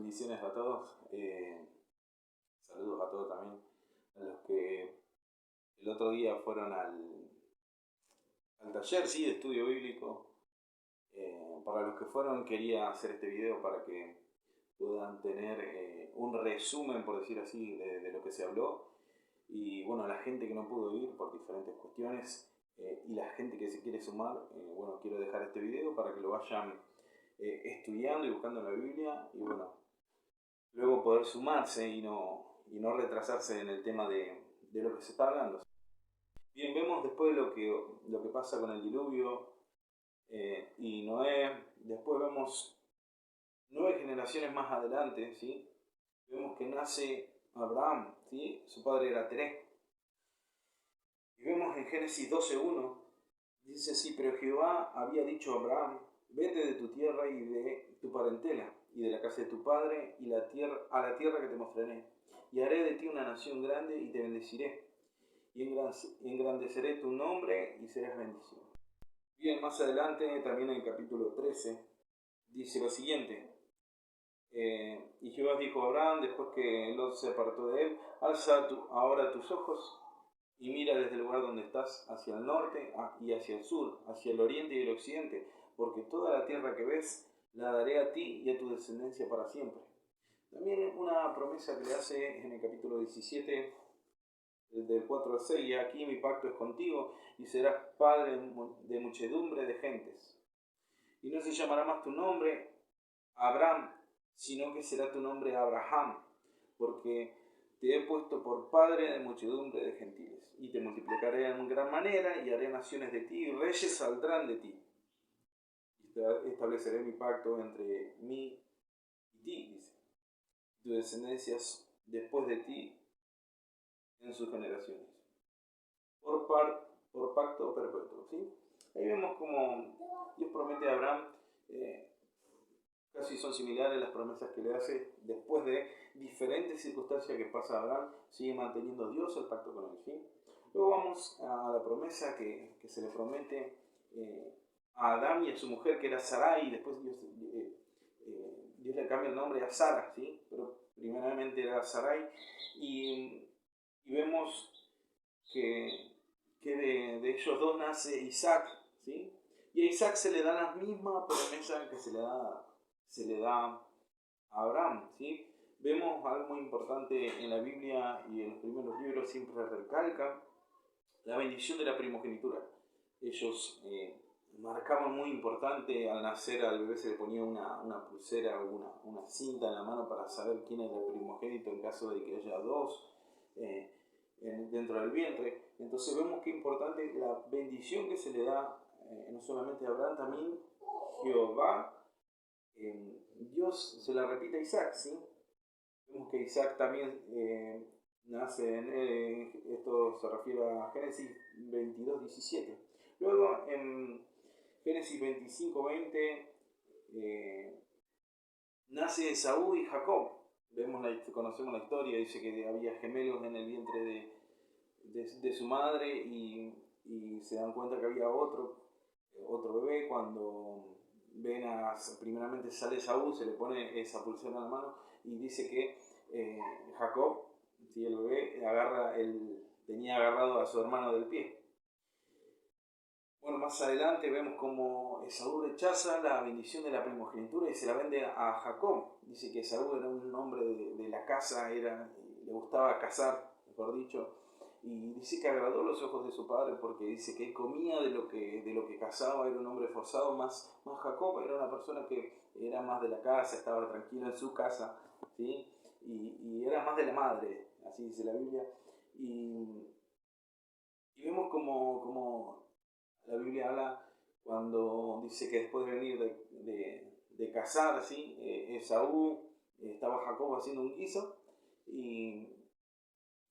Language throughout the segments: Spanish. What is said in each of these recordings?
Bendiciones a todos. Saludos a todos también. A los que el otro día fueron al taller, sí, de estudio bíblico. Para los que fueron, quería hacer este video para que puedan tener un resumen, por decir así, de lo que se habló. Y bueno, la gente que no pudo ir por diferentes cuestiones y la gente que se quiere sumar, bueno, quiero dejar este video para que lo vayan estudiando y buscando en la Biblia. Y bueno, luego poder sumarse y no retrasarse en el tema de lo que se está hablando. Bien, vemos después lo que pasa con el diluvio y Noé. Después vemos 9 generaciones más adelante, ¿sí? Vemos que nace Abraham, ¿sí? Su padre era Teré. Y vemos en Génesis 12:1, dice así: pero Jehová había dicho a Abraham: vete de tu tierra y de tu parentela, y de la casa de tu padre, y a la tierra que te mostraré. Y haré de ti una nación grande, y te bendeciré, y engrandeceré tu nombre, y serás bendición. Bien, más adelante, también en el capítulo 13, dice lo siguiente: y Jehová dijo a Abraham, después que Lot se apartó de él: alza ahora tus ojos y mira desde el lugar donde estás hacia el norte y hacia el sur, hacia el oriente y el occidente, porque toda la tierra que ves la daré a ti y a tu descendencia para siempre. También una promesa que le hace en el capítulo 17, del 4 al 6: y aquí mi pacto es contigo, y serás padre de muchedumbre de gentes. Y no se llamará más tu nombre Abraham, sino que será tu nombre Abraham, porque te he puesto por padre de muchedumbre de gentiles. Y te multiplicaré en gran manera, y haré naciones de ti, y reyes saldrán de ti. Y estableceré mi pacto entre mí y ti, dice, y tus descendencias después de ti en sus generaciones, por pacto perpetuo, ¿sí? Ahí vemos como Dios promete a Abraham, casi son similares las promesas que le hace después de diferentes circunstancias que pasa Abraham. Sigue manteniendo Dios el pacto con él, ¿sí? Luego vamos a la promesa que se le promete a Adán y a su mujer, que era Sarai, y después Dios le cambia el nombre a Sara, ¿sí? Pero primeramente era Sarai, y vemos que de ellos dos nace Isaac, ¿sí? Y a Isaac se le da la misma promesa que se le da a Abraham, ¿sí? Vemos algo muy importante en la Biblia y en los primeros libros, siempre recalca la bendición de la primogenitura. Ellos marcaban muy importante: al nacer al bebé se le ponía una pulsera o una cinta en la mano para saber quién era el primogénito en caso de que haya dos dentro del vientre. Entonces vemos que importante la bendición que se le da no solamente a Abraham, también Jehová, Dios se la repite a Isaac, ¿sí? Vemos que Isaac también nace esto se refiere a Génesis 22:17. Luego en Génesis 25:20 nace Esaú y Jacob. Conocemos la historia, dice que había gemelos en el vientre de su madre, y se dan cuenta que había otro bebé. Cuando primeramente sale Esaú, se le pone esa pulsera en la mano, y dice que Jacob, ¿sí? El bebé tenía agarrado a su hermano del pie. Bueno, más adelante vemos como Esaú rechaza la bendición de la primogenitura y se la vende a Jacob. Dice que Esaú era un hombre de la casa, le gustaba cazar, mejor dicho, y dice que agradó los ojos de su padre, porque dice que él comía de lo que cazaba, era un hombre forzado. Más Jacob era una persona que era más de la casa, estaba tranquilo en su casa, ¿sí? Y era más de la madre, así dice la Biblia. Y vemos como la Biblia habla cuando dice que después de venir de cazar, ¿sí? Esaú, estaba Jacob haciendo un guiso, y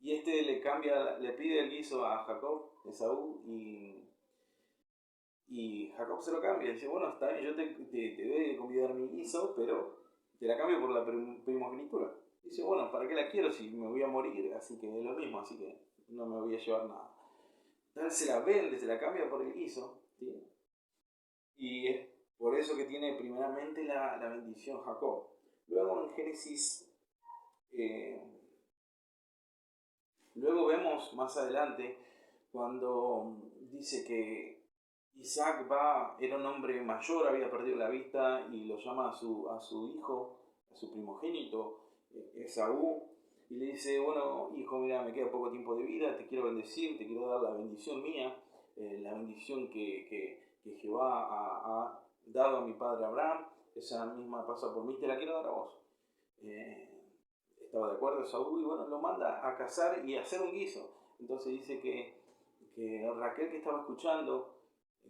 este le pide el guiso a Jacob, Esaú, y Jacob se lo cambia. Dice: bueno, está bien, yo te doy de convidar mi guiso, pero te la cambio por la primogenitura. Dice: bueno, ¿para qué la quiero si me voy a morir? Así que es lo mismo, así que no me voy a llevar nada. Entonces se la vende, se la cambia por el guiso, ¿sí? Y es por eso que tiene primeramente la bendición Jacob. Luego en Génesis, luego vemos más adelante cuando dice que Isaac era un hombre mayor, había perdido la vista y lo llama a su hijo, a su primogénito, Esaú, y le dice, bueno, hijo, mira, me queda poco tiempo de vida, te quiero bendecir, te quiero dar la bendición mía, la bendición que Jehová ha dado a mi padre Abraham, esa misma pasa por mí, te la quiero dar a vos. Estaba de acuerdo Saúl y bueno, lo manda a cazar y a hacer un guiso. Entonces dice que Raquel, que estaba escuchando,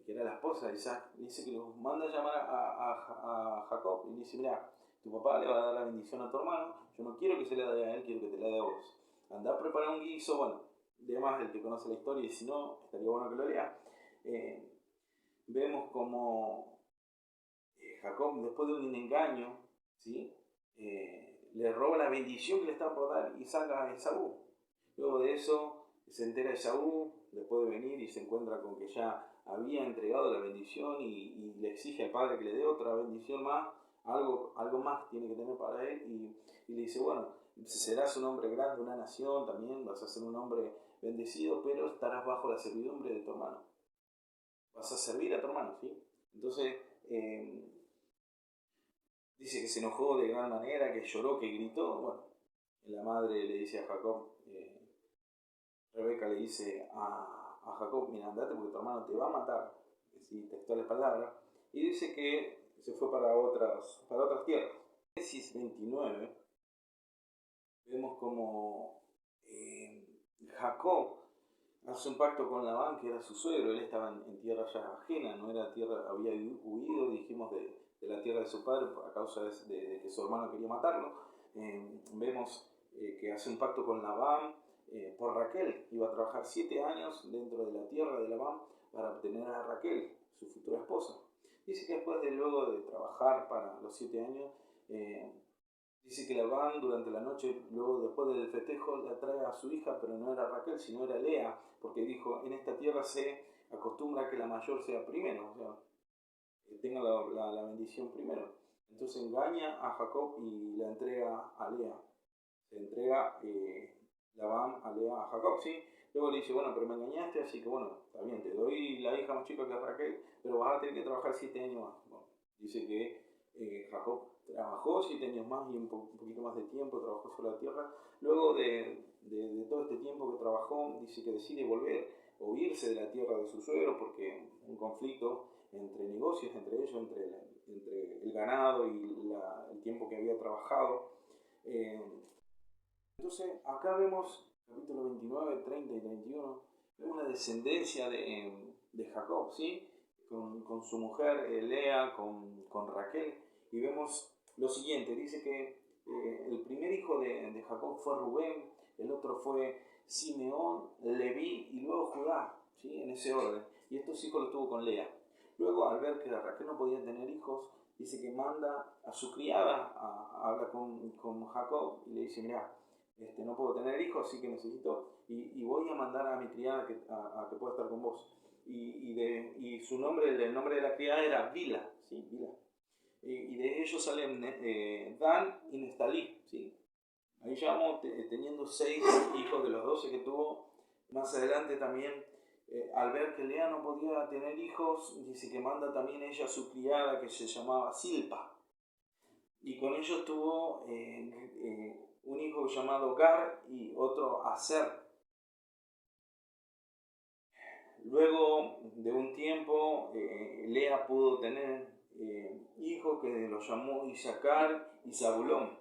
que era la esposa de Isaac, dice que los manda a llamar a Jacob y le dice, mira, tu papá le va a dar la bendición a tu hermano, yo no quiero que se la dé a él, quiero que te la dé a vos. Andá a preparar un guiso, bueno, además el que conoce la historia, y si no, estaría bueno que lo lea. Vemos como Jacob, después de un engaño, ¿sí? Le roba la bendición que le estaba por dar Isaac a Esaú. Luego de eso se entera Esaú, después de venir y se encuentra con que ya había entregado la bendición y le exige al padre que le dé otra bendición más, algo más tiene que tener para él y le dice, bueno, serás un hombre grande, una nación también, vas a ser un hombre bendecido, pero estarás bajo la servidumbre de tu hermano. Vas a servir a tu hermano, ¿sí? Entonces, dice que se enojó de gran manera, que lloró, que gritó. Bueno, la madre le dice a Jacob, Rebeca le dice a Jacob, mira, andate porque tu hermano te va a matar, así textuales palabras, y dice que se fue para otras tierras. En Génesis 29 vemos como Jacob hace un pacto con Labán, que era su suegro. Él estaba en tierra ya ajena, no era tierra, había huido, dijimos, de la tierra de su padre a causa de que su hermano quería matarlo. Vemos que hace un pacto con Labán por Raquel. Iba a trabajar 7 años dentro de la tierra de Labán para obtener a Raquel, su futura esposa. Dice que luego de trabajar para los 7 años, dice que Labán durante la noche, luego después del festejo, le trae a su hija, pero no era Raquel, sino era Lea, porque dijo, en esta tierra se acostumbra que la mayor sea primero, o sea, que tenga la bendición primero. Entonces engaña a Jacob y la entrega a Lea. Se entrega Labán a Lea a Jacob, ¿sí? Luego le dice, bueno, pero me engañaste, así que bueno, está bien, te doy la hija más chica que es Raquel, pero vas a tener que trabajar 7 años más. Bueno, dice que Jacob trabajó 7 años más y un poquito más de tiempo, trabajó sobre la tierra. Luego de todo este tiempo que trabajó, dice que decide volver o irse de la tierra de su suegro porque un conflicto entre negocios, entre ellos, entre el ganado y el tiempo que había trabajado. Entonces, acá vemos, capítulo 29, 30 y 31, vemos la descendencia de Jacob, ¿sí? Con su mujer Lea, con Raquel, y vemos lo siguiente, dice que el primer hijo de Jacob fue Rubén, el otro fue Simeón, Leví y luego Judá, ¿sí? En ese orden, y estos hijos los tuvo con Lea. Luego, al ver que Raquel no podía tener hijos, dice que manda a su criada a hablar con Jacob y le dice, mira, no puedo tener hijos, así que necesito, y voy a mandar a mi criada a que pueda estar con vos. Y su nombre, el nombre de la criada era Bila, ¿sí? Bila. Y de ellos salen Dan y Nestalí, ¿sí? Ahí ya vamos teniendo 6 hijos de los 12 que tuvo. Más adelante también, al ver que Lea no podía tener hijos, dice que manda también ella a su criada que se llamaba Silpa. Y con ellos tuvo un hijo llamado Gar y otro Aser. Luego de un tiempo, Lea pudo tener hijos que los llamó Isaacar y Zabulón.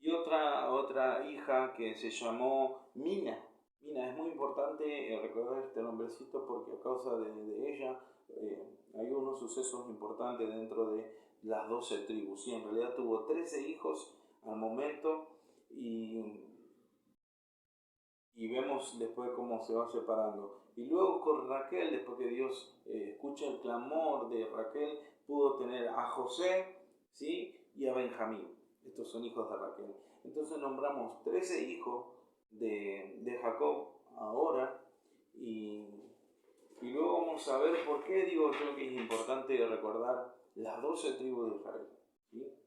Y otra hija que se llamó Mina. Mina, es muy importante recordar este nombrecito porque a causa de ella hay unos sucesos importantes dentro de las 12 tribus. Y en realidad tuvo 13 hijos al momento y vemos después cómo se va separando. Y luego con Raquel, después que Dios escucha el clamor de Raquel, pudo tener a José, ¿sí? Y a Benjamín. Estos son hijos de Raquel. Entonces nombramos 13 hijos de Jacob ahora y luego vamos a ver por qué digo yo que es importante recordar las 12 tribus de Israel, ¿sí?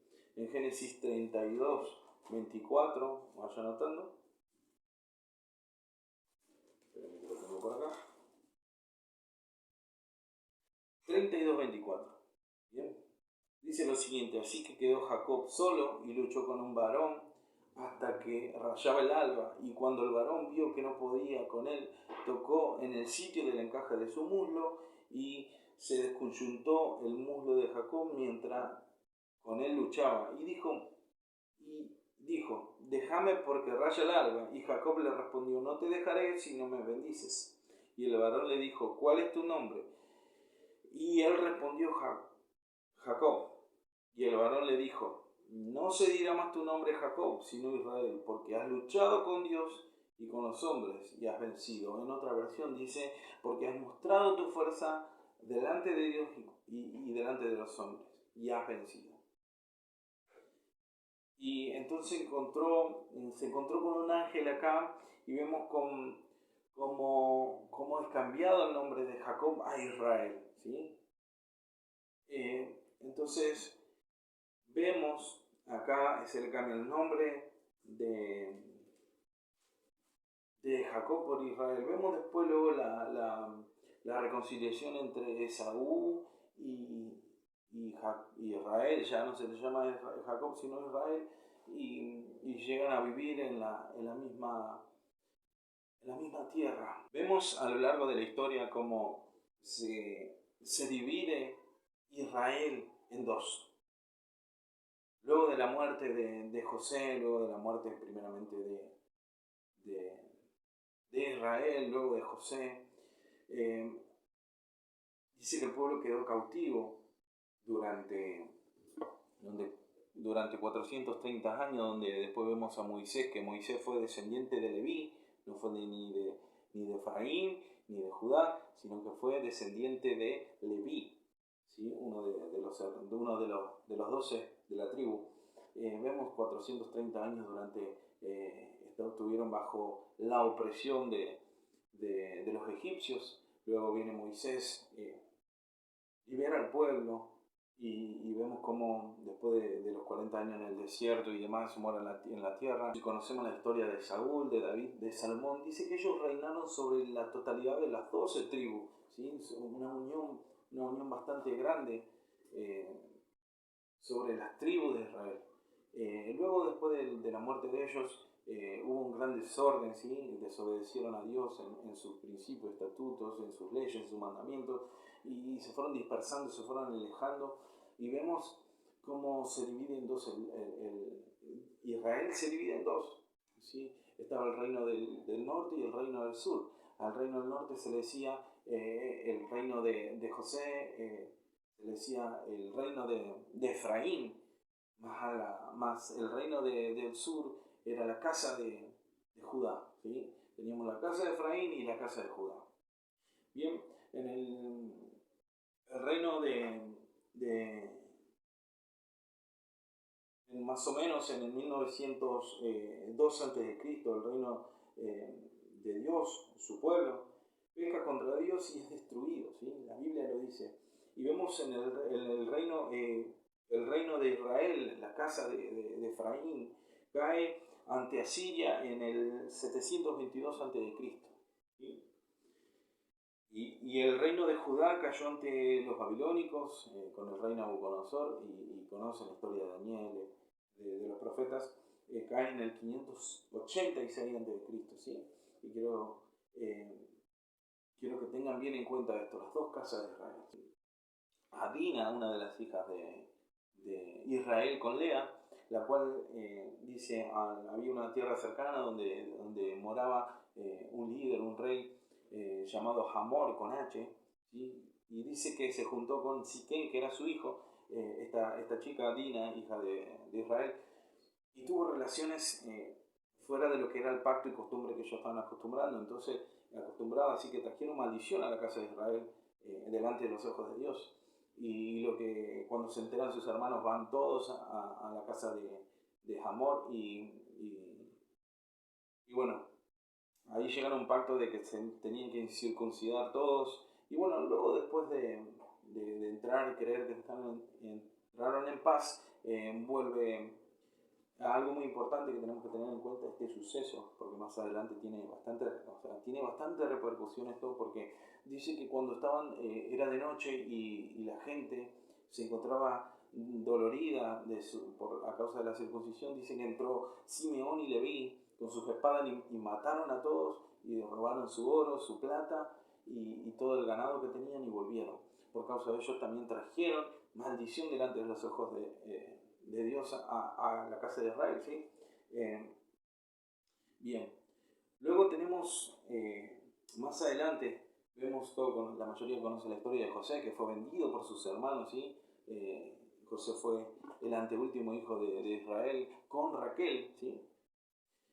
en Génesis 32, 24, vaya anotando. Esperen que lo tengo por acá. 32, 24. Bien. Dice lo siguiente: así que quedó Jacob solo y luchó con un varón hasta que rayaba el alba, y cuando el varón vio que no podía con él, tocó en el sitio del encaje de su muslo, y se descoyuntó el muslo de Jacob mientras con él luchaba, y dijo, déjame porque raya el alba. Y Jacob le respondió, no te dejaré si no me bendices. Y el varón le dijo, ¿cuál es tu nombre? Y él respondió, Jacob. Y el varón le dijo, no se dirá más tu nombre Jacob, sino Israel, porque has luchado con Dios y con los hombres y has vencido. En otra versión dice, porque has mostrado tu fuerza delante de Dios y delante de los hombres y has vencido. Y entonces se encontró con un ángel acá y vemos cómo es cambiado el nombre de Jacob a Israel, ¿sí? Entonces vemos acá se le cambia el nombre de Jacob por Israel. Vemos después luego la reconciliación entre Esaú y Israel, ya no se le llama Jacob sino Israel, y llegan a vivir en la misma tierra. Vemos a lo largo de la historia cómo se divide Israel en dos. Luego de la muerte de José, luego de la muerte primeramente de Israel, luego de José, dice que el pueblo quedó cautivo durante 430 años, donde después vemos a Moisés, que Moisés fue descendiente de Leví, no fue ni de Efraín ni de Judá, sino que fue descendiente de Leví, ¿sí? uno de los 12 de la tribu. Vemos 430 años estuvieron bajo la opresión de los egipcios. Luego viene Moisés, libera al pueblo, y vemos cómo después de los 40 años en el desierto y demás muere en la tierra. Y conocemos la historia de Saúl, de David, de Salomón. Dice que ellos reinaron sobre la totalidad de las 12 tribus, ¿sí? una unión bastante grande sobre las tribus de Israel. Luego, después de la muerte de ellos, hubo un gran desorden, ¿sí? Desobedecieron a Dios en sus principios, estatutos, en sus leyes, en sus mandamientos, y se fueron dispersando, se fueron alejando, y vemos cómo se divide en dos. Israel se divide en dos, ¿sí? Estaba el reino del norte y el reino del sur. Al reino del norte se le decía el reino de José, se le decía el reino de Efraín, más el reino del sur era la casa de Judá, ¿sí? Teníamos la casa de Efraín y la casa de Judá. Bien, en el reino más o menos en el 1902 a.C., el reino de Dios, su pueblo, peca contra Dios y es destruido, ¿sí? La Biblia lo dice. Y vemos en el reino de Israel, la casa de Efraín, cae ante Asiria en el 722 a.C., ¿sí? Y el reino de Judá cayó ante los babilónicos con el rey Nabucodonosor, y conocen la historia de Daniel, de los profetas, cae en el 586 a.C., ¿sí? Y quiero que tengan bien en cuenta esto, las dos casas de Israel. Adina, una de las hijas de Israel con Lea, la cual dice, había una tierra cercana donde moraba un líder, un rey llamado Hamor con H, ¿sí? Y dice que se juntó con Siquén, que era su hijo, esta chica Adina, hija de Israel, y tuvo relaciones fuera de lo que era el pacto y costumbre que ellos estaban acostumbrando. Entonces acostumbraba, así que trajeron maldición a la casa de Israel delante de los ojos de Dios. Y cuando se enteran sus hermanos, van todos a la casa de Hamor, y bueno, ahí llegaron a un pacto de que se tenían que circuncidar todos. Y bueno, luego después de entrar y creer que entraron en paz, vuelve a algo muy importante que tenemos que tener en cuenta este suceso, porque más adelante tiene bastante repercusión esto, porque dice que cuando era de noche y la gente se encontraba dolorida a causa de la circuncisión, dice que entró Simeón y Leví con sus espadas y mataron a todos y robaron su oro, su plata y todo el ganado que tenían y volvieron. Por causa de ellos también trajeron maldición delante de los ojos de Dios a la casa de Israel, ¿sí? Bien, luego tenemos más adelante, vemos la mayoría conoce la historia de José, que fue vendido por sus hermanos, ¿sí? José fue el anteúltimo hijo de Israel con Raquel, ¿sí?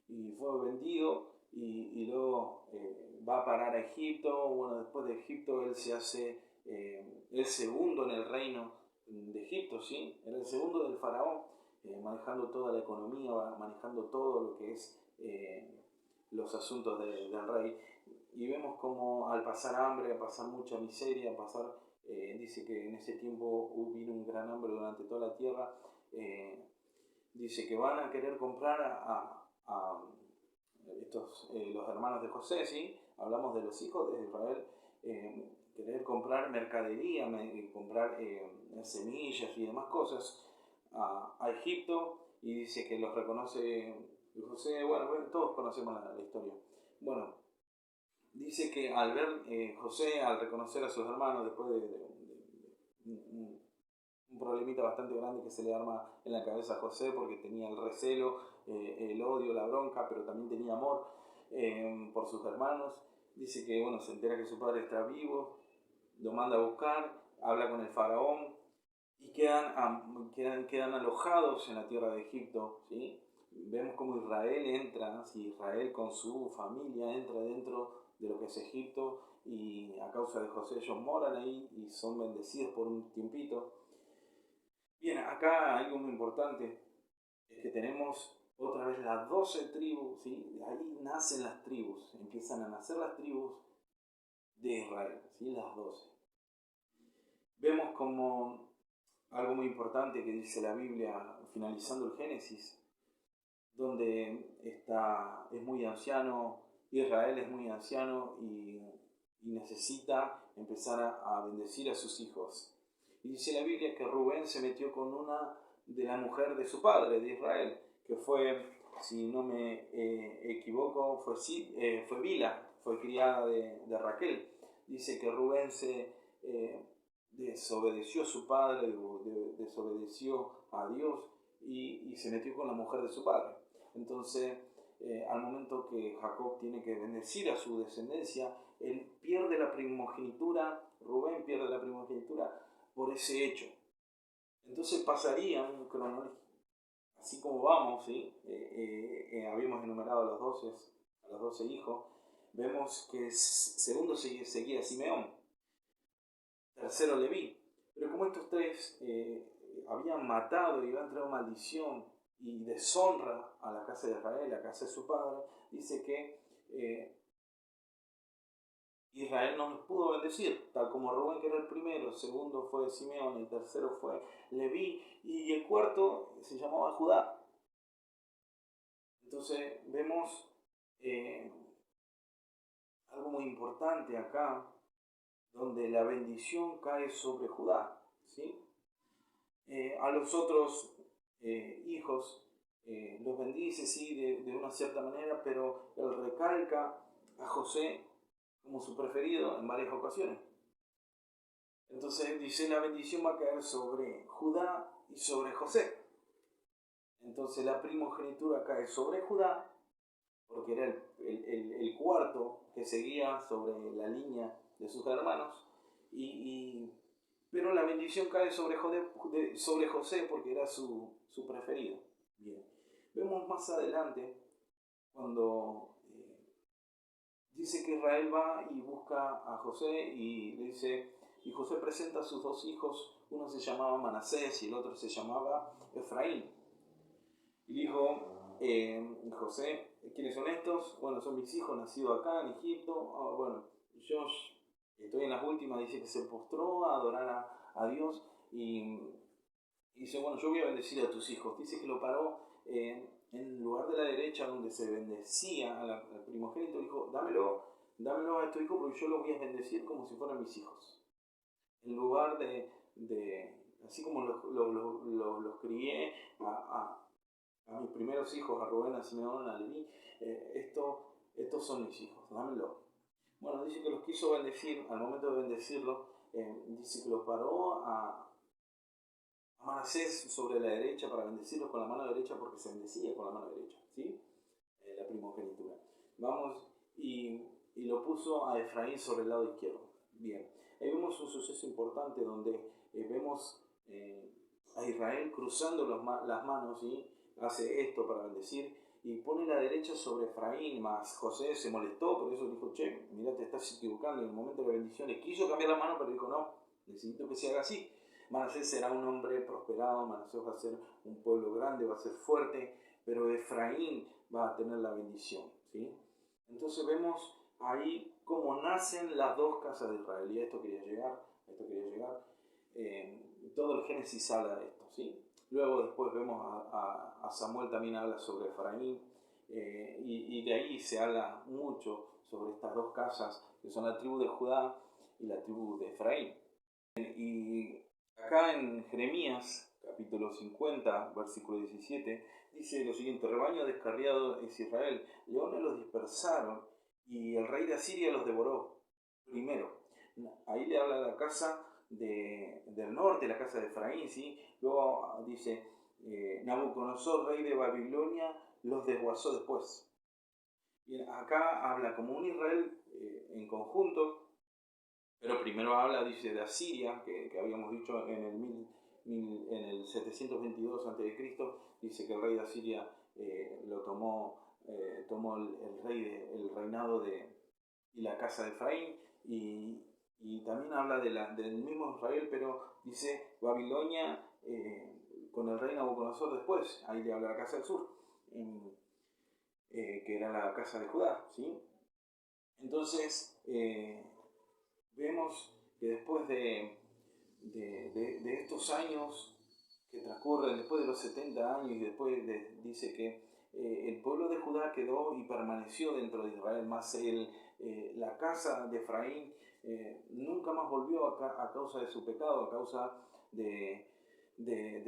Y fue vendido y luego va a parar a Egipto. Bueno, después de Egipto él se hace el segundo en el reino de Egipto, ¿sí? Era el segundo del faraón, manejando toda la economía, manejando todo lo que es los asuntos del rey. Y vemos como al pasar hambre, a pasar mucha miseria, dice que en ese tiempo vino un gran hambre durante toda la tierra. Dice que van a querer comprar a los hermanos de José, ¿sí? Hablamos de los hijos de Israel, querer comprar mercadería, comprar semillas y demás cosas a Egipto, y dice que los reconoce José. Bueno, todos conocemos la historia. Bueno, dice que al ver José, al reconocer a sus hermanos, después de un problemita bastante grande que se le arma en la cabeza a José, porque tenía el recelo, el odio, la bronca, pero también tenía amor por sus hermanos. Dice que bueno, se entera que su padre está vivo, lo manda a buscar, habla con el faraón y quedan alojados en la tierra de Egipto, ¿sí? Vemos como Israel entra, ¿sí? Israel con su familia entra dentro de lo que es Egipto, y a causa de José ellos moran ahí y son bendecidos por un tiempito. Bien, acá algo muy importante es que tenemos otra vez las 12 tribus, ¿sí? Ahí nacen las tribus, empiezan a nacer las tribus de Israel, ¿sí? Las 12. Vemos como algo muy importante que dice la Biblia, finalizando el Génesis, donde es muy anciano, Israel es muy anciano y necesita empezar a bendecir a sus hijos. Y dice la Biblia que Rubén se metió con una de la mujer de su padre, de Israel, que fue, si no me equivoco, fue Bila, fue criada de Raquel. Dice que Rubén se desobedeció a su padre, desobedeció a Dios y se metió con la mujer de su padre. Entonces, al momento que Jacob tiene que bendecir a su descendencia, él pierde la primogenitura, Rubén pierde la primogenitura por ese hecho. Entonces pasarían, así como vamos, ¿sí? Habíamos enumerado a los 12 hijos, vemos que segundo seguía Simeón, tercero Leví. Pero como estos tres habían matado y habían traído maldición y deshonra a la casa de Israel, a la casa de su padre, dice que Israel no los pudo bendecir, tal como Rubén, que era el primero, el segundo fue Simeón, el tercero fue Leví y el cuarto se llamaba Judá. Entonces vemos algo muy importante acá, donde la bendición cae sobre Judá, ¿sí? A los otros hijos los bendice, sí, de una cierta manera, pero él recalca a José como su preferido en varias ocasiones. Entonces dice, la bendición va a caer sobre Judá y sobre José. Entonces la primogenitura cae sobre Judá, porque era el cuarto que seguía sobre la línea de sus hermanos, pero la bendición cae sobre José porque era su preferido. Bien. Vemos más adelante cuando dice que Israel va y busca a José y le dice, y José presenta a sus dos hijos, uno se llamaba Manasés y el otro se llamaba Efraín. Y dijo José, ¿quiénes son estos? Bueno, son mis hijos nacidos acá en Egipto. Bueno, yo estoy en las últimas, dice que se postró a adorar a Dios y Y dice, bueno, yo voy a bendecir a tus hijos. Dice que lo paró en lugar de la derecha donde se bendecía al primogénito. Dijo, dámelo a estos hijos porque yo los voy a bendecir como si fueran mis hijos. En lugar de así como los crié a mis primeros hijos, a Rubén, a Simeón, a Leví, estos son mis hijos, dámelo. Bueno, dice que los quiso bendecir, al momento de bendecirlo, dice que los paró a Manasés sobre la derecha para bendecirlos con la mano derecha porque se bendecía con la mano derecha, ¿sí? La primogenitura. Vamos, y lo puso a Efraín sobre el lado izquierdo. Bien, ahí vemos un suceso importante donde vemos a Israel cruzando las manos y hace esto para bendecir y pone la derecha sobre Efraín, más José se molestó, por eso dijo, che, mira, te estás equivocando en el momento de la bendición. Le quiso cambiar la mano, pero dijo, no, necesito que se haga así. Manasés será un hombre prosperado, Manasés va a ser un pueblo grande, va a ser fuerte, pero Efraín va a tener la bendición, ¿sí? Entonces vemos ahí cómo nacen las dos casas de Israel, y a esto quería llegar. Todo el Génesis habla de esto, ¿sí? Luego después vemos a Samuel también habla sobre Efraín, y de ahí se habla mucho sobre estas dos casas, que son la tribu de Judá y la tribu de Efraín. Y acá en Jeremías, capítulo 50, versículo 17, dice lo siguiente: rebaño descarriado es Israel, leones los dispersaron y el rey de Asiria los devoró primero. Ahí le habla la casa del norte, la casa de Efraín, ¿sí? Luego dice, Nabucodonosor, rey de Babilonia, los desguazó después. Y acá habla como un Israel en conjunto, pero primero habla, dice, de Asiria, que habíamos dicho en el 722 a.C., dice que el rey de Asiria tomó el reinado y la casa de Efraín, y también habla del mismo Israel, pero dice Babilonia con el rey Nabucodonosor después, ahí le habla la casa del sur, que era la casa de Judá, ¿sí? Entonces, vemos que después de estos años que transcurren, después de los 70 años, y después dice que el pueblo de Judá quedó y permaneció dentro de Israel, más la casa de Efraín nunca más volvió a causa de su pecado, a causa de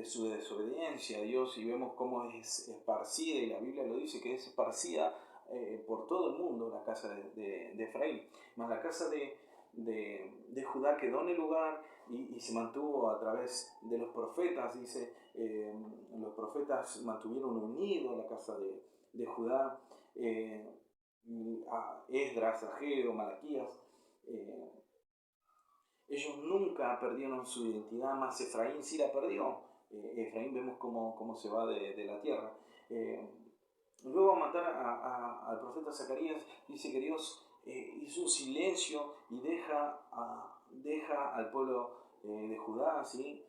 su desobediencia a Dios, y vemos cómo es esparcida, y la Biblia lo dice, que es esparcida por todo el mundo la casa de Efraín, más la casa de Judá quedó en el lugar y se mantuvo a través de los profetas. Dice, los profetas mantuvieron unido la casa de Judá, a Esdras, Ageo, Malaquías, ellos nunca perdieron su identidad, más Efraín sí la perdió. Efraín vemos cómo se va de la tierra. Luego a matar al profeta Zacarías, dice que Dios hizo un silencio y deja al pueblo de Judá, ¿sí?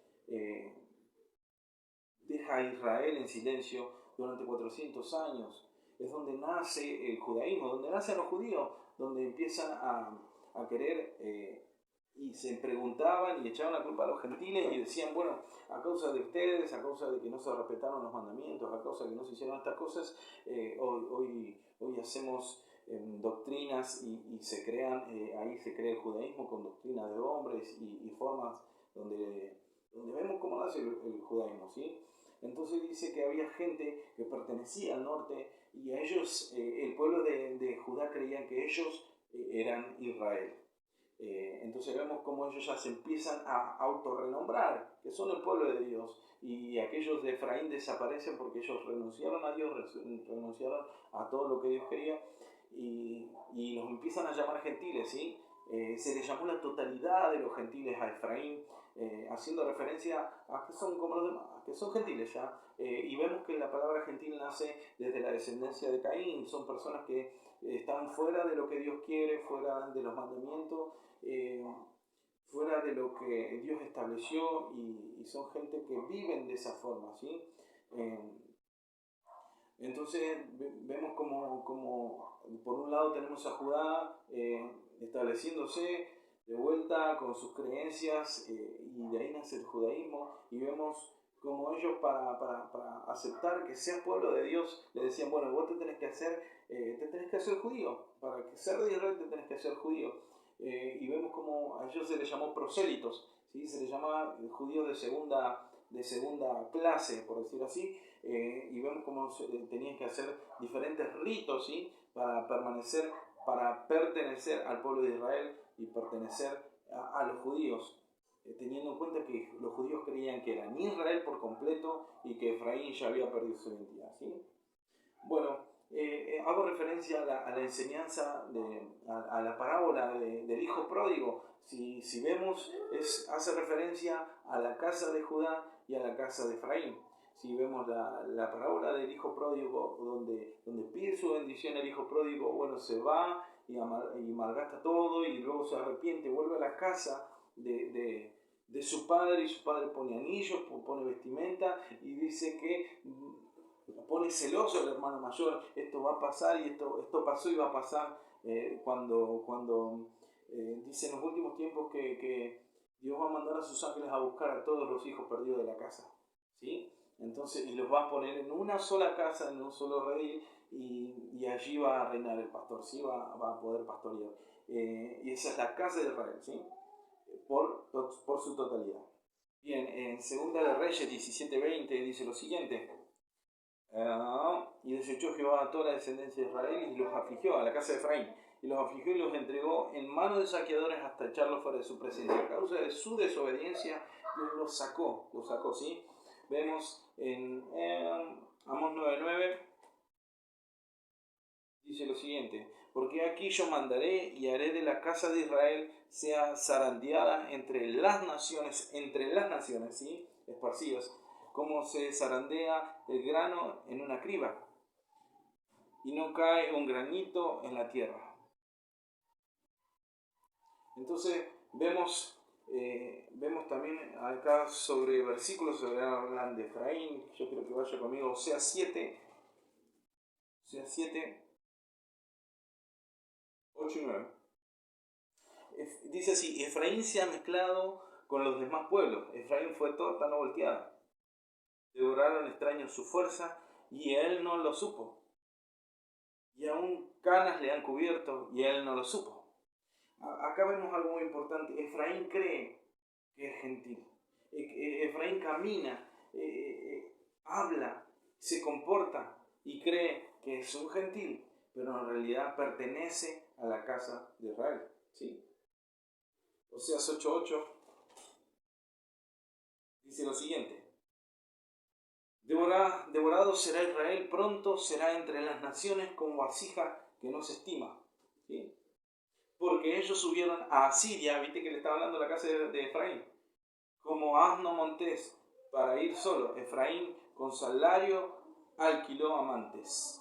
Deja a Israel en silencio durante 400 años. Es donde nace el judaísmo, donde nacen los judíos, donde empiezan a querer y se preguntaban y echaban la culpa a los gentiles y decían, bueno, a causa de ustedes, a causa de que no se respetaron los mandamientos, a causa de que no se hicieron estas cosas, hoy hacemos doctrinas y se crean, ahí se crea el judaísmo con doctrinas de hombres y formas donde vemos cómo nace el judaísmo, ¿sí? Entonces dice que había gente que pertenecía al norte y a ellos, el pueblo de Judá creían que ellos eran Israel. Entonces vemos cómo ellos ya se empiezan a autorrenombrar, que son el pueblo de Dios, y aquellos de Efraín desaparecen porque ellos renunciaron a Dios, renunciaron a todo lo que Dios quería, y los empiezan a llamar gentiles, ¿sí? Se les llamó la totalidad de los gentiles a Efraín, haciendo referencia a que son como los demás, que son gentiles ya, y vemos que la palabra gentil nace desde la descendencia de Caín, son personas que están fuera de lo que Dios quiere, fuera de los mandamientos, fuera de lo que Dios estableció, y son gente que viven de esa forma, ¿sí? Entonces vemos como por un lado tenemos a Judá estableciéndose de vuelta con sus creencias, y de ahí nace el judaísmo, y vemos como ellos para aceptar que seas pueblo de Dios, le decían, bueno, vos te tenés que hacer judío, para que ser de Israel te tenés que hacer judío. Y vemos como a ellos se les llamó prosélitos, ¿sí? Se les llamaba judíos de segunda clase, por decirlo así, y vemos cómo tenían que hacer diferentes ritos, ¿sí? Para pertenecer al pueblo de Israel y pertenecer a los judíos, teniendo en cuenta que los judíos creían que eran Israel por completo y que Efraín ya había perdido su identidad, ¿sí? Bueno, hago referencia a la enseñanza, a la parábola del hijo pródigo. Si vemos, hace referencia a la casa de Judá y a la casa de Efraín. Si vemos la parábola del hijo pródigo, donde pide su bendición el hijo pródigo, bueno, se va y malgasta todo y luego se arrepiente, vuelve a la casa de su padre, y su padre pone anillos, pone vestimenta y dice que pone celoso al hermano mayor. Esto va a pasar y esto pasó y va a pasar cuando dice en los últimos tiempos que Dios va a mandar a sus ángeles a buscar a todos los hijos perdidos de la casa, ¿sí? Entonces, y los va a poner en una sola casa, en un solo redil, y allí va a reinar el pastor, ¿sí? Va a poder pastorear. Y esa es la casa de Israel, ¿sí? Por su totalidad. Bien, en 2 de Reyes 17:20 dice lo siguiente: y desechó Jehová a toda la descendencia de Israel y los afligió, a la casa de Efraín, y los afligió y los entregó en manos de saqueadores hasta echarlos fuera de su presencia. A causa de su desobediencia, Dios los sacó, ¿sí? Vemos en Amós 9:9, dice lo siguiente: porque aquí yo mandaré y haré de la casa de Israel sea zarandeada entre las naciones, ¿sí? Esparcidas, como se zarandea el grano en una criba, y no cae un granito en la tierra. Entonces vemos también acá sobre versículos sobre hablan de Efraín. Yo quiero que vaya conmigo, Oseas 7, 8 y 9. Dice así: Efraín se ha mezclado con los demás pueblos, Efraín fue torta no volteada. Devoraron extraños su fuerza y él no lo supo. Y aún canas le han cubierto y él no lo supo. Acá vemos algo muy importante. Efraín cree que es gentil. Efraín camina, habla, se comporta y cree que es un gentil, pero en realidad pertenece a la casa de Israel, ¿sí? Oseas 8:8 dice lo siguiente: devorado será Israel, pronto será entre las naciones como vasija que no se estima, ¿sí? Porque ellos subieron a Asiria, viste que le estaba hablando la casa de Efraín, como asno montés para ir solo. Efraín con salario alquiló amantes,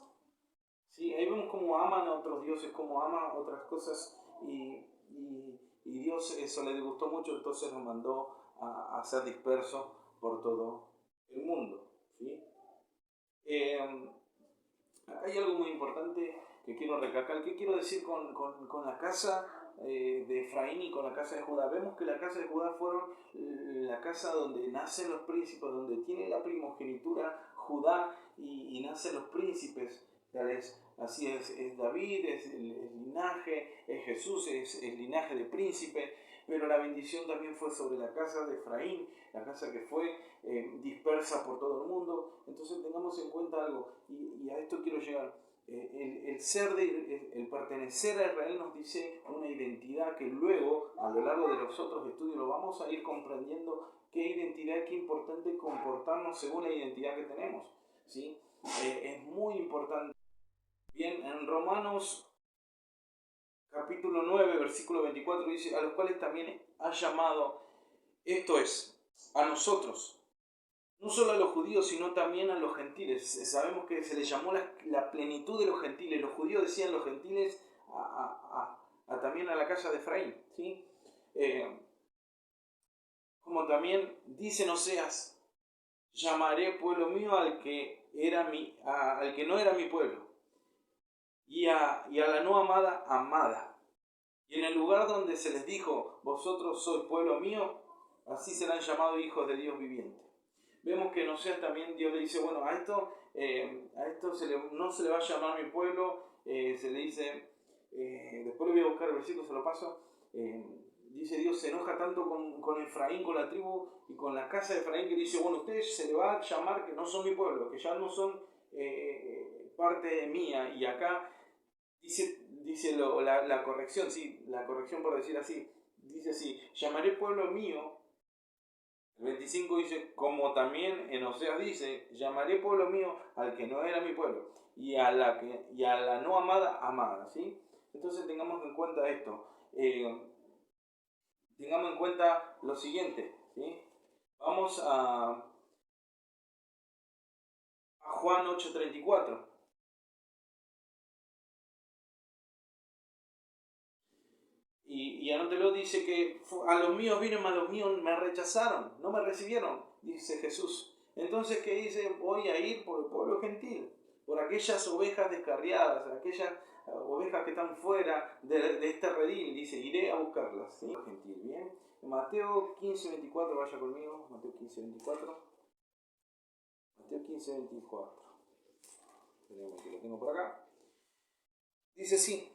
¿sí? Ahí vemos cómo aman a otros dioses, cómo aman otras cosas, y Dios eso le gustó mucho, entonces lo mandó a ser disperso por todo el mundo, ¿sí? Hay algo muy importante que quiero recalcar. ¿Qué quiero decir con la casa de Efraín y con la casa de Judá? Vemos que la casa de Judá fueron la casa donde nacen los príncipes, donde tiene la primogenitura Judá y nacen los príncipes. Así es David, es el linaje, es Jesús, es el linaje de príncipe. Pero la bendición también fue sobre la casa de Efraín, la casa que fue dispersa por todo el mundo. Entonces tengamos en cuenta algo, y a esto quiero llegar. El pertenecer a Israel nos dice una identidad que luego, a lo largo de los otros estudios, lo vamos a ir comprendiendo. Qué identidad, qué importante comportarnos según la identidad que tenemos, ¿sí? Es muy importante. Bien, en Romanos capítulo 9, versículo 24 dice: a los cuales también ha llamado, esto es, a nosotros, no solo a los judíos, sino también a los gentiles. Sabemos que se les llamó la plenitud de los gentiles. Los judíos decían los gentiles también a la casa de Efraín, ¿sí? Como también dicen Oseas: llamaré pueblo mío al que no era mi pueblo, y a la no amada, amada. Y en el lugar donde se les dijo: vosotros sois pueblo mío, así serán llamados hijos de Dios viviente. Vemos que en Oseas también Dios le dice, bueno, a esto no se le va a llamar mi pueblo, se le dice, después le voy a buscar el versículo, se lo paso, dice Dios se enoja tanto con Efraín, con la tribu y con la casa de Efraín, que dice, bueno, ustedes se le va a llamar que no son mi pueblo, que ya no son parte mía, y acá dice la corrección, sí, la corrección por decir así, dice así, llamaré pueblo mío. El 25 dice, como también en Oseas dice, llamaré pueblo mío al que no era mi pueblo, y a la no amada, amada, ¿sí? Entonces tengamos en cuenta esto, tengamos en cuenta lo siguiente, ¿sí? Vamos a Juan 8:34. Y anótelo, dice que a los míos vino, mas los míos me rechazaron, no me recibieron, dice Jesús. Entonces, ¿qué dice? Voy a ir por el pueblo gentil, por aquellas ovejas descarriadas, aquellas ovejas que están fuera de este redil, dice, iré a buscarlas, ¿sí? Gentil, ¿bien? Mateo 15:24, vaya conmigo, Mateo 15:24. Mateo 15:24. Esperemos que lo tengo por acá. Dice así.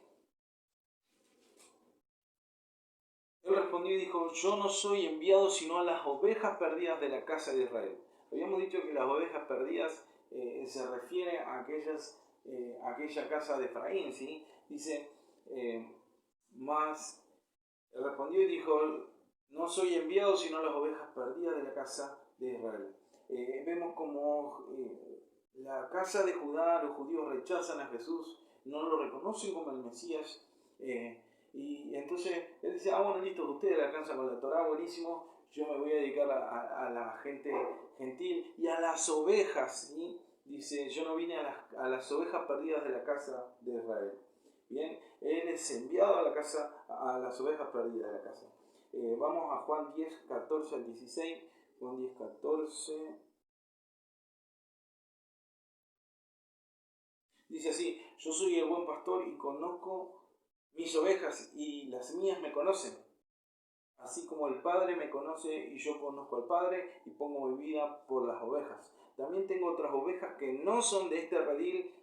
Él respondió y dijo, yo no soy enviado sino a las ovejas perdidas de la casa de Israel. Habíamos dicho que las ovejas perdidas se refiere a aquella casa de Efraín, ¿sí? Dice, más, él respondió y dijo, no soy enviado sino a las ovejas perdidas de la casa de Israel. Vemos como la casa de Judá, los judíos rechazan a Jesús, no lo reconocen como el Mesías, y entonces él dice, bueno, listo, ustedes la alcanzan con la Torá, buenísimo, yo me voy a dedicar a la gente gentil y a las ovejas, ¿sí? Dice, yo no vine a las ovejas perdidas de la casa de Israel. Bien, él es enviado a la casa, a las ovejas perdidas de la casa. Vamos a Juan 10, 14 al 16, Juan 10, 14. Dice así, yo soy el buen pastor y conozco mis ovejas y las mías me conocen. Así como el Padre me conoce y yo conozco al Padre y pongo mi vida por las ovejas. También tengo otras ovejas que no son de este redil,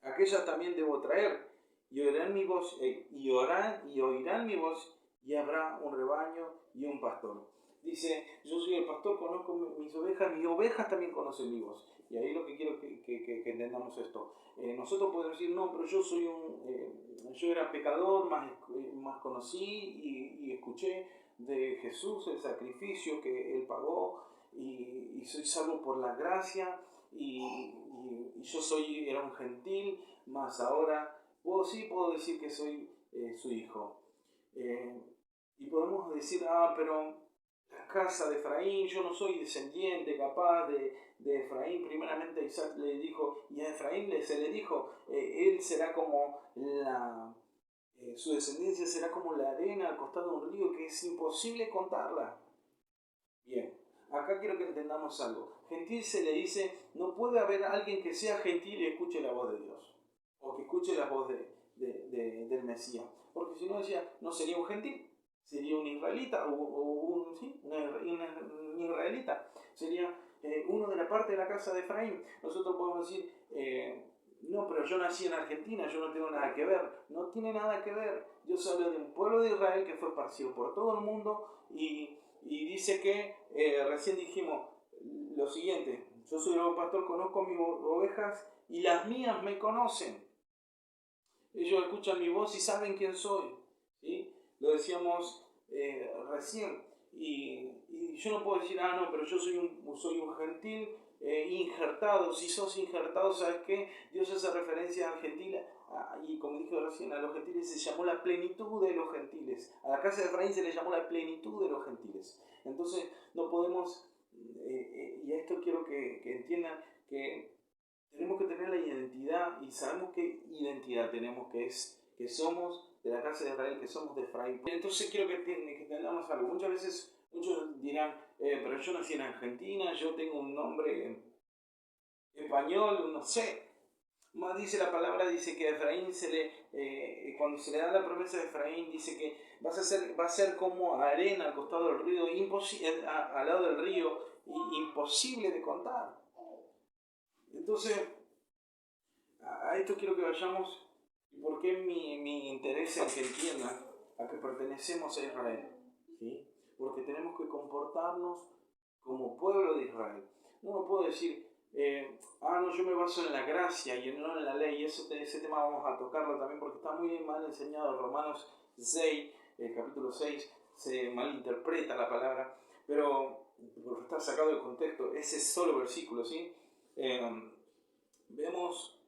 aquellas también debo traer. Y oirán mi voz, y oirán mi voz, y habrá un rebaño y un pastor. Dice, yo soy el pastor, conozco mis ovejas también conocen mi voz. Y ahí lo que quiero que entendamos esto. Nosotros podemos decir, no, pero yo era pecador, más conocí y escuché de Jesús el sacrificio que Él pagó y soy salvo por la gracia y yo era un gentil, más ahora puedo decir que soy su hijo. Y podemos decir, pero la casa de Efraín, yo no soy descendiente capaz de Efraín. Primeramente a Isaac le dijo, y a Efraín se le dijo, él será como su descendencia será como la arena al costado de un río que es imposible contarla. Bien, acá quiero que entendamos algo. Gentil se le dice, no puede haber alguien que sea gentil y escuche la voz de Dios, o que escuche la voz del Mesías, porque si no decía, no sería un gentil, sería un israelita, un israelita, sería uno de la parte de la casa de Efraín. Nosotros podemos decir, no, pero yo nací en Argentina, yo no tengo nada que ver. No tiene nada que ver. Dios habla de un pueblo de Israel que fue esparcido por todo el mundo y dice que, recién dijimos lo siguiente, yo soy el pastor, conozco mis ovejas y las mías me conocen. Ellos escuchan mi voz y saben quién soy. ¿Sí? Lo decíamos recién. Y yo no puedo decir, no, pero yo soy un gentil injertado. Si sos injertado, ¿sabes qué? Dios hace referencia al gentil, y como dije recién, a los gentiles se llamó la plenitud de los gentiles. A la casa de Efraín se le llamó la plenitud de los gentiles. Entonces, no podemos, y a esto quiero que entiendan que tenemos que tener la identidad, y sabemos qué identidad tenemos, que somos de la casa de Israel, que somos de Efraín. Entonces quiero que entendamos algo. Muchas veces muchos dirán, pero yo nací en Argentina, yo tengo un nombre español, no sé. Más dice la palabra, dice que a Efraín cuando se le da la promesa de Efraín, dice que va a ser como arena al costado del río, al lado del río, imposible de contar. Entonces, a esto quiero que vayamos, y por qué mi interés en que entiendan a que pertenecemos a Israel, ¿sí? Porque tenemos que comportarnos como pueblo de Israel. No puedo decir, no, yo me baso en la gracia y no en la ley. Ese tema vamos a tocarlo también porque está muy mal enseñado. Romanos 6, el capítulo 6, se malinterpreta la palabra, pero porque está sacado del contexto, ese solo versículo, ¿sí? Vemos,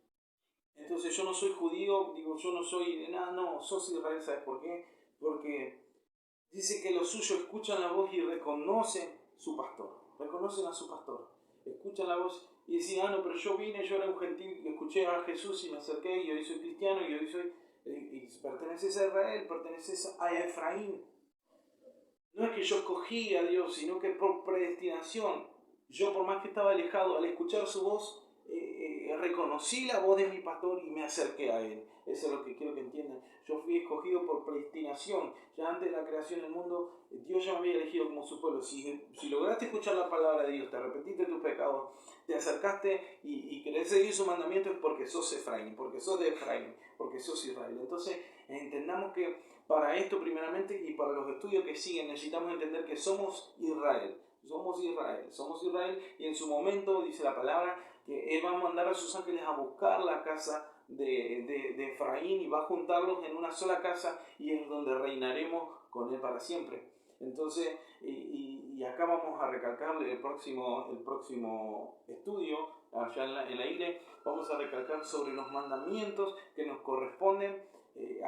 entonces yo no soy judío, digo yo no soy de nada, no, sos Israel, ¿sabes por qué? Porque dice que los suyos escuchan la voz y reconocen a su pastor, escuchan la voz y decían, no, pero yo vine, yo era un gentil, escuché a Jesús y me acerqué y hoy soy cristiano y hoy soy, y perteneces a Israel, perteneces a Efraín. No es que yo escogí a Dios, sino que por predestinación, yo por más que estaba alejado, al escuchar su voz, reconocí la voz de mi pastor y me acerqué a él. Eso es lo que quiero que entiendan. Yo fui escogido por predestinación. Ya antes de la creación del mundo, Dios ya me había elegido como su pueblo. Si lograste escuchar la palabra de Dios, te arrepentiste de tus pecados, te acercaste y querés seguir su mandamiento, es porque sos Efraín, porque sos de Efraín, porque sos Israel. Entonces, entendamos que para esto primeramente y para los estudios que siguen necesitamos entender que somos Israel. Somos Israel y en su momento dice la palabra que Él va a mandar a sus ángeles a buscar la casa de Efraín y va a juntarlos en una sola casa y es donde reinaremos con Él para siempre. Entonces, y acá vamos a recalcarle el próximo estudio, allá en la iglesia, vamos a recalcar sobre los mandamientos que nos corresponden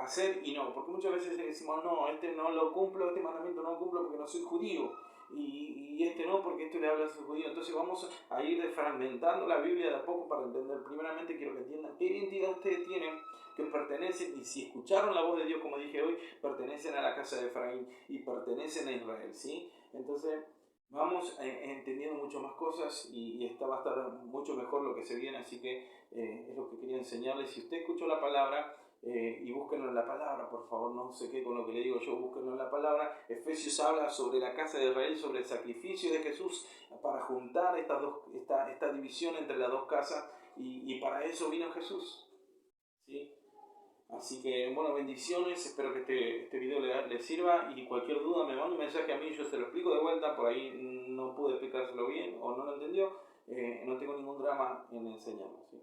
hacer y no, porque muchas veces decimos, no, este no lo cumplo, este mandamiento no lo cumplo porque no soy judío. Y este no, porque esto le habla a su judío. Entonces vamos a ir desfragmentando la Biblia de a poco para entender. Primeramente quiero que entiendan qué identidad ustedes tienen, que pertenecen, y si escucharon la voz de Dios, como dije hoy, pertenecen a la casa de Efraín y pertenecen a Israel, ¿sí? Entonces vamos entendiendo mucho más cosas y esta va a estar mucho mejor lo que se viene, así que es lo que quería enseñarles. Si usted escuchó la palabra, y búsquenlo en la palabra, por favor, no se quede con lo que le digo yo, búsquenlo en la palabra. Efesios habla sobre la casa de Israel, sobre el sacrificio de Jesús para juntar esta división entre las dos casas, y para eso vino Jesús, ¿sí? Así que, bueno, bendiciones, espero que este video le sirva, y cualquier duda me manda un mensaje a mí, yo se lo explico de vuelta, por ahí no pude explicárselo bien o no lo entendió, no tengo ningún drama en enseñarlo, ¿sí?